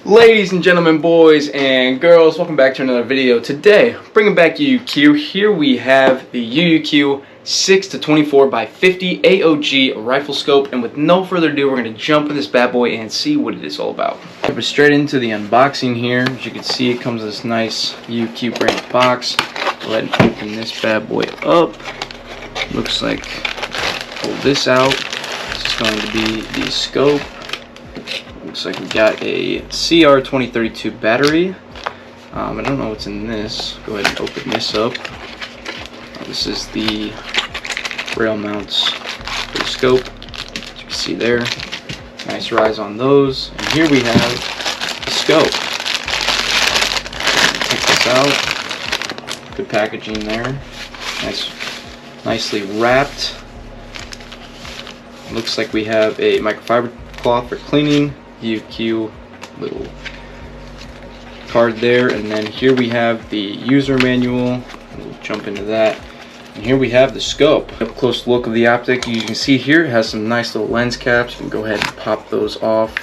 Ladies and gentlemen, boys and girls, welcome back to another video. Today, bringing back UUQ. Here we have the UUQ 6-24x50 AOG rifle scope, and with no further ado, we're going to jump in this bad boy and see what it is all about. We're straight into the unboxing here. As you can see, it comes in this nice UUQ brand box. Go ahead and open this bad boy up. Looks like, pull this out. This is going to be the scope. Looks like we got a CR2032 battery. I don't know what's in this. Go ahead and open this up. This is the rail mounts for the scope. As you can see there, nice rise on those. And here we have the scope. Take this out. Good packaging there. Nicely wrapped. Looks like we have a microfiber cloth for cleaning. UUQ little card there, and then here we have the user manual. We'll jump into that, and here we have the scope. Up close look of the optic. You can see here it has some nice little lens caps. You can go ahead and pop those off.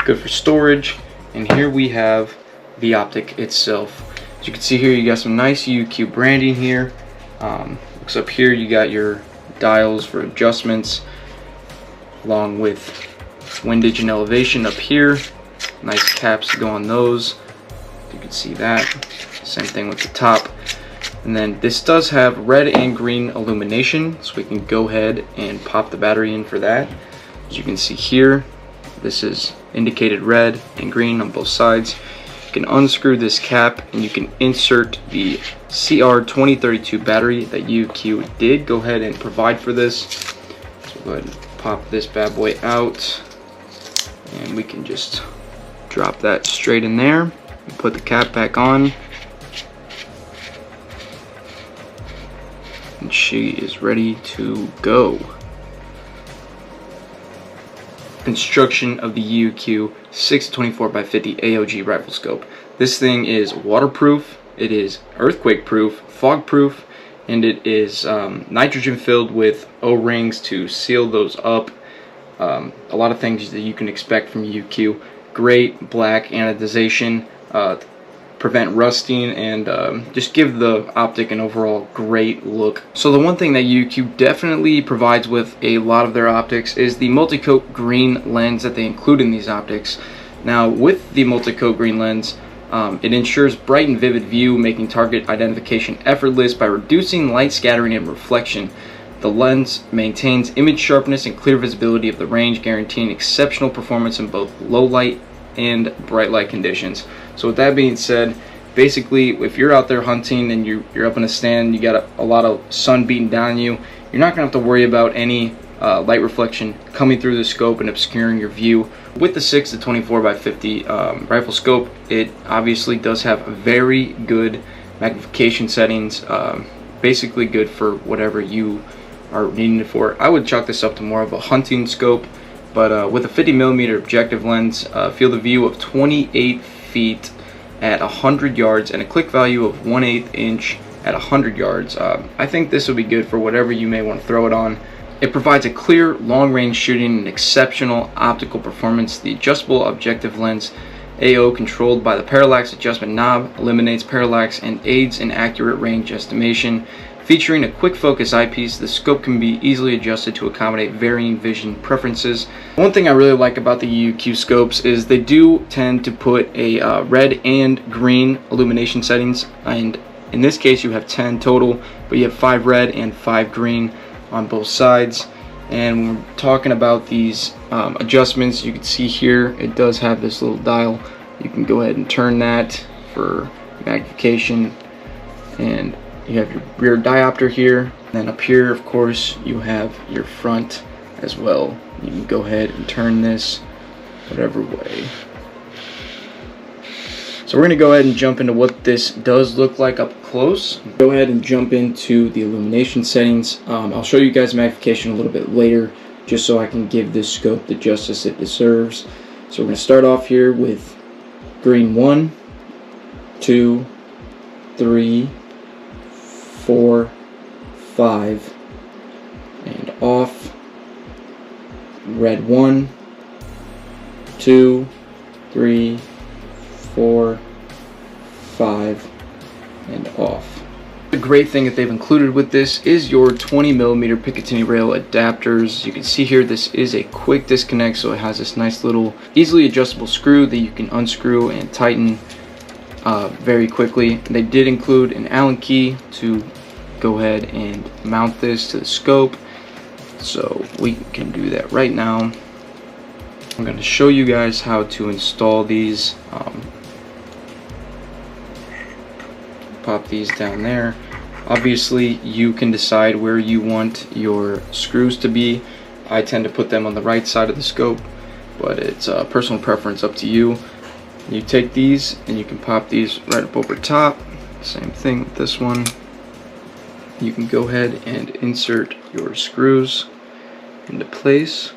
Good for storage. And here we have the optic itself. As you can see here, you got some nice UUQ branding here. Looks up here you got your dials for adjustments, along with windage and elevation up here. Nice caps to go on those. You can see that. Same thing with the top. And then this does have red and green illumination, so we can go ahead and pop the battery in for that. As you can see here, this is indicated red and green on both sides. You can unscrew this cap and you can insert the CR2032 battery that UUQ did go ahead and provide for this. So go ahead and pop this bad boy out, and we can just drop that straight in there and put the cap back on, and she is ready to go. Construction of the UUQ 6-24x50 AOG rifle scope. This thing is waterproof, it is earthquake proof, fog proof, and it is nitrogen filled with O-rings to seal those up. A lot of things that you can expect from UUQ. Great black anodization, prevent rusting, and just give the optic an overall great look. So the one thing that UUQ definitely provides with a lot of their optics is the multi-coat green lens that they include in these optics. Now with the multi-coat green lens, it ensures bright and vivid view, making target identification effortless by reducing light scattering and reflection. The lens maintains image sharpness and clear visibility of the range, guaranteeing exceptional performance in both low light and bright light conditions. So with that being said, basically if you're out there hunting and you're up in a stand, you got a lot of sun beating down you, you're not going to have to worry about any light reflection coming through the scope and obscuring your view. With the 6-24x50 rifle scope, it obviously does have very good magnification settings, basically good for whatever you are needing it for. I would chalk this up to more of a hunting scope, but with a 50mm objective lens, field of view of 28 feet at 100 yards and a click value of 1/8 inch at 100 yards. I think this will be good for whatever you may want to throw it on. It provides a clear, long-range shooting and exceptional optical performance. The adjustable objective lens AO, controlled by the parallax adjustment knob, eliminates parallax and aids in accurate range estimation. Featuring a quick focus eyepiece, the scope can be easily adjusted to accommodate varying vision preferences. One thing I really like about the UUQ scopes is they do tend to put a red and green illumination settings, and in this case you have 10 total, but you have 5 red and 5 green on both sides. And when we're talking about these adjustments, you can see here it does have this little dial. You can go ahead and turn that for magnification, and you have your rear diopter here. And then up here, of course, you have your front as well. You can go ahead and turn this whatever way. So we're going to go ahead and jump into what this does look like up close. Go ahead and jump into the illumination settings. I'll show you guys magnification a little bit later, just so I can give this scope the justice it deserves. So we're going to start off here with green 1, 2, 3, 4, 5, and off. Red 1, 2, 3, 4, 5, and off. The great thing that they've included with this is your 20mm Picatinny rail adapters. You can see here this is a quick disconnect, so it has this nice little easily adjustable screw that you can unscrew and tighten very quickly. They did include an Allen key to go ahead and mount this to the scope, so we can do that right now. I'm going to show you guys how to install these. Pop these down there. Obviously you can decide where you want your screws to be. I tend to put them on the right side of the scope, but it's a personal preference, up to you. You take these and you can pop these right up over top. Same thing with this one. You can go ahead and insert your screws into place.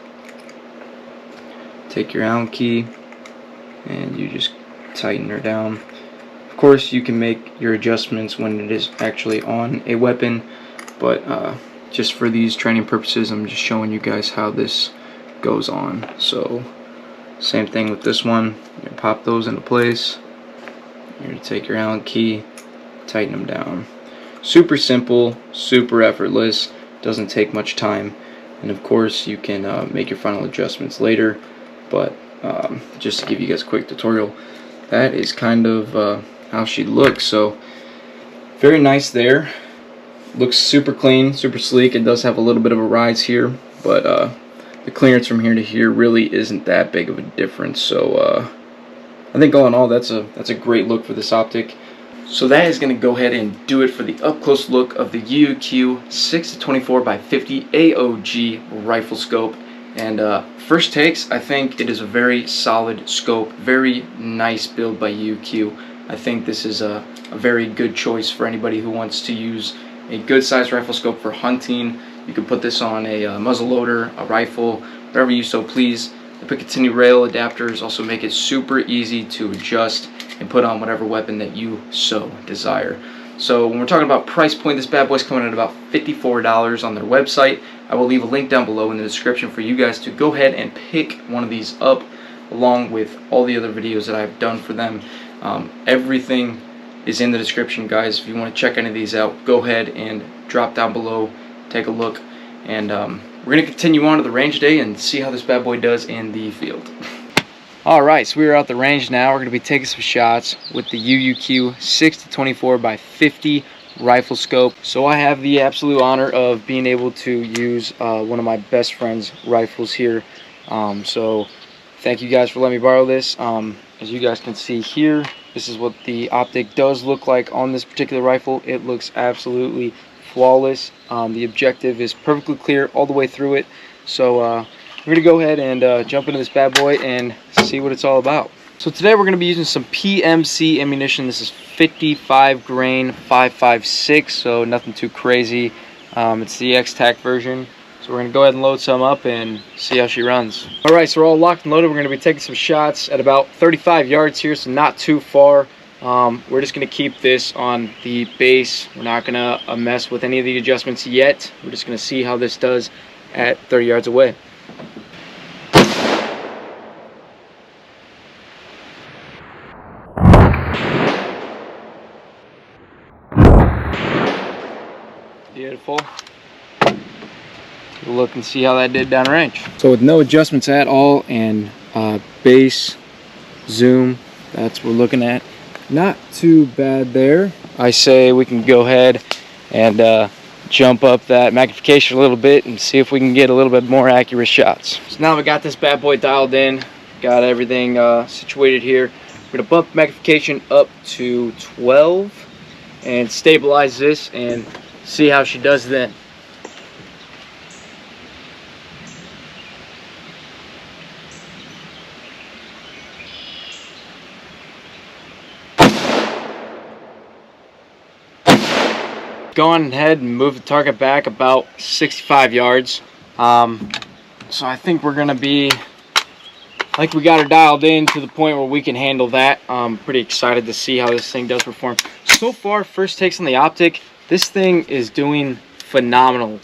Take your Allen key and you just tighten her down. Of course, you can make your adjustments when it is actually on a weapon, but just for these training purposes, I'm just showing you guys how this goes on. So, same thing with this one. You're gonna pop those into place. You're gonna take your Allen key, tighten them down. Super simple, super effortless, doesn't take much time, and of course, you can make your final adjustments later. But just to give you guys a quick tutorial, that is kind of how she looks. So very nice there. Looks super clean, super sleek. It does have a little bit of a rise here, but the clearance from here to here really isn't that big of a difference. So I think all in all, that's a great look for this optic. So that is going to go ahead and do it for the up close look of the UUQ 6-24x50 AOG rifle scope. And first takes, I think it is a very solid scope, very nice build by UUQ. I think this is a very good choice for anybody who wants to use a good sized rifle scope for hunting. You can put this on a muzzle loader, a rifle, wherever you so please. The Picatinny rail adapters also make it super easy to adjust and put on whatever weapon that you so desire. So when we're talking about price point, this bad boy's coming at about $54 on their website. I will leave a link down below in the description for you guys to go ahead and pick one of these up, along with all the other videos that I've done for them. Everything is in the description, guys. If you want to check any of these out, go ahead and drop down below, take a look, and we're going to continue on to the range day and see how this bad boy does in the field. Alright, so we're out the range now. We're going to be taking some shots with the UUQ 6-24x50 rifle scope. So I have the absolute honor of being able to use one of my best friend's rifles here. So thank you guys for letting me borrow this. As you guys can see here, this is what the optic does look like on this particular rifle. It looks absolutely flawless. The objective is perfectly clear all the way through it. So we're going to go ahead and jump into this bad boy and see what it's all about. So today we're going to be using some PMC ammunition. This is 55 grain 5.56, so nothing too crazy. It's the X-Tac version. So we're going to go ahead and load some up and see how she runs. Alright, so we're all locked and loaded. We're going to be taking some shots at about 35 yards here, so not too far. We're just going to keep this on the base. We're not going to mess with any of the adjustments yet. We're just going to see how this does at 30 yards away. Beautiful. Take a look and see how that did downrange. So with no adjustments at all, and base, zoom, that's what we're looking at. Not too bad there. I say we can go ahead and jump up that magnification a little bit and see if we can get a little bit more accurate shots. So now we got this bad boy dialed in, got everything situated here. We're gonna bump magnification up to 12 and stabilize this and see how she does then. Go on ahead and move the target back about 65 yards. So I think we're gonna be like we got her dialed in to the point where we can handle that. I'm pretty excited to see how this thing does perform. So far, first takes on the optic, this thing is doing phenomenal.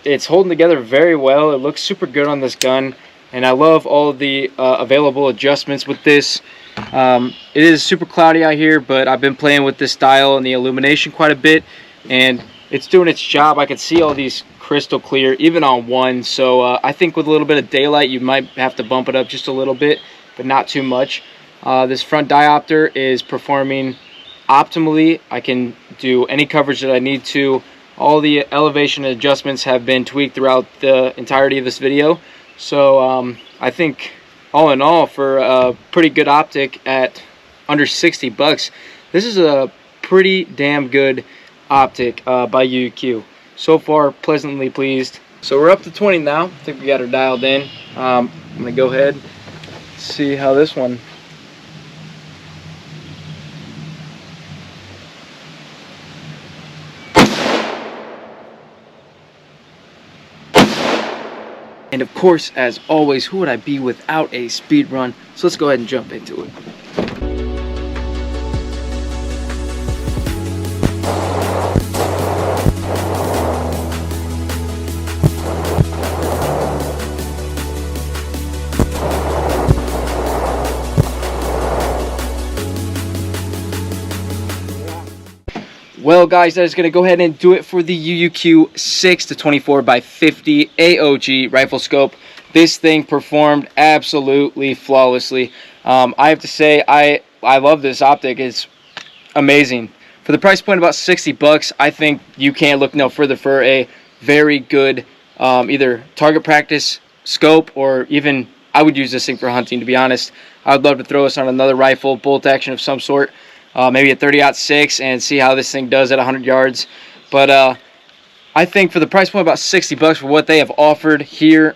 It's holding together very well. It looks super good on this gun, and I love all of the available adjustments with this. It is super cloudy out here, but I've been playing with this style and the illumination quite a bit, and it's doing its job. I can see all these crystal clear even on one, so I think with a little bit of daylight you might have to bump it up just a little bit, but not too much. This front diopter is performing optimally. I can do any coverage that I need to. All the elevation adjustments have been tweaked throughout the entirety of this video, so I think all in all, for a pretty good optic at under 60 bucks, this is a pretty damn good optic by UUQ. So far, pleasantly pleased. So we're up to 20 now. I think we got her dialed in. I'm gonna go ahead and see how this one. And of course, as always, who would I be without a speed run? So let's go ahead and jump into it. Well guys, that is going to go ahead and do it for the UUQ 6 to 24 by 50 AOG rifle scope. This thing performed absolutely flawlessly. I have to say, I love this optic. It's amazing. For the price point, about 60 bucks, I think you can't look no further for a very good either target practice scope, or even I would use this thing for hunting, to be honest. I would love to throw this on another rifle, bolt action of some sort. Maybe a 30-06 and see how this thing does at 100 yards. But I think for the price point, about 60 bucks for what they have offered here,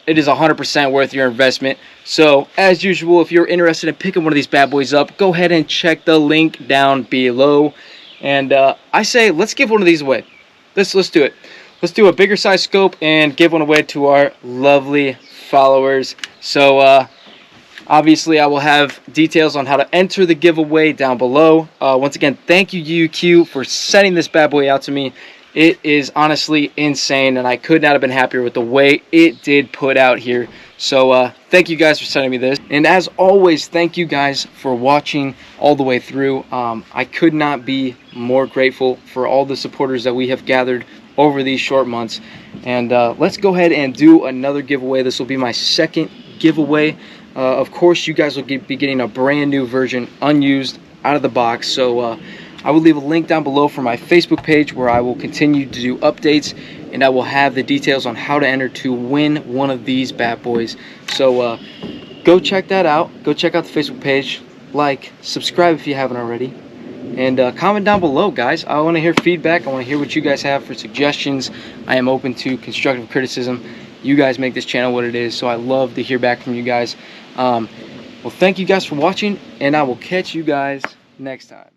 it is 100% worth your investment. So as usual, if you're interested in picking one of these bad boys up, go ahead and check the link down below. And I say let's give one of these away. Let's do it. Let's do a bigger size scope and give one away to our lovely followers. So obviously, I will have details on how to enter the giveaway down below. Once again, thank you, UUQ, for sending this bad boy out to me. It is honestly insane, and I could not have been happier with the way it did put out here. So thank you guys for sending me this. And as always, thank you guys for watching all the way through. I could not be more grateful for all the supporters that we have gathered over these short months. And let's go ahead and do another giveaway. This will be my second giveaway. Of course, you guys will be getting a brand new version, unused, out of the box. So I will leave a link down below for my Facebook page, where I will continue to do updates, and I will have the details on how to enter to win one of these bad boys. So go check that out. Go check out the Facebook page. Like, subscribe if you haven't already, and comment down below, guys. I want to hear feedback. I want to hear what you guys have for suggestions. I am open to constructive criticism. You guys make this channel what it is, so I love to hear back from you guys. Well, thank you guys for watching, and I will catch you guys next time.